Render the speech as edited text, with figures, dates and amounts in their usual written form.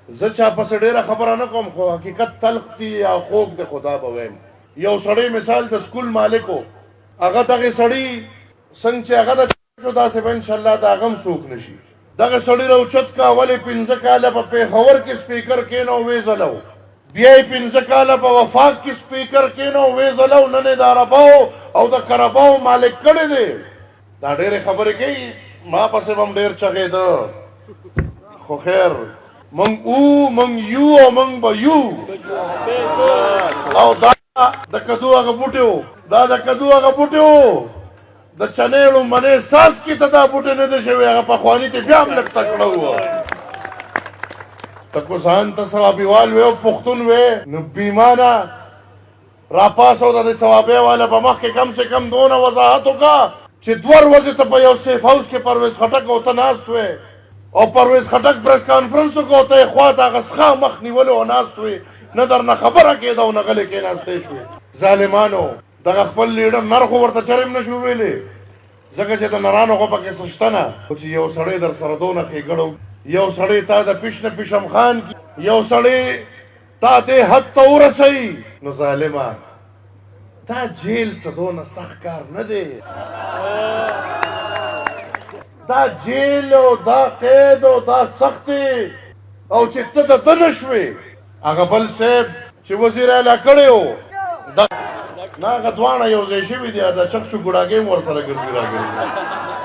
زه چا پسې ډېره خبره نه کوم خو حقیقت تلخ دی یا خوږ دی خدا به وایم یو سړی مثال د سکول مالک و هغه دغې سړي څنګه چې هغه د شو داسې به انشاءالله د هغه هم څوک نه شي دغه سړي راوچت کا ولې 15 کاله په پېښور کې سپیکر کېنو ویې ځلو بیا یې 15 کاله په وفاق کې سپیکر کېنو ویې ځلو نن یې د عرباو او د کرباو مالک کړی دی دا ډېرې خبرې کوي ما پسې به هم ډېر چغېده خو خیر منگ او منگ یو او منگ با یو او دا د کدو هغه بوټي و دا د کدو هغه بوټي و د چنېړو منې ساس کې ته دا بوټي نه دی شوی هغه پخواني ته بیا هم لږ تکړه وه ته کو ځان ته ثوابیوال وې او پښتون وې نو بیمانه راپاس او د ثوابۍ والا په مخ کې کم سے کم دونه وضاحت وکړه چې 2 ورځې ته په یو سیف هاوس کې پرویز خټک او ته ناست وې او پرویز خټک پریس کانفرنس وکړو ته یې خوا ته هغه څخه مخ نیولو او ناست وې نه درنه خبره کېده او نه غلې کېناستې شوې ظالمانو دغه خپل لیډر نر خو ورته چرې هم نه شو ویلې ځکه چې د نرانو خو پکې څه شته نه خو چې یو سړی در سره دونه ښېګړو یو سړی تا د پیش نه پیشم خان کي یو سړی تا دې حد ته ورسوي نو ظالمه دا جیل څه دونه سخت کار نه دی دا جیل او دا قید او دا سختي او چې ته د ده نه شوې هغه بل صاحب چې وزیر اعلی کړی و نه هغه دواړه یو ځای شوي دي دا چک چک ګوډاګۍ هم ورسره ګرځي راګرځي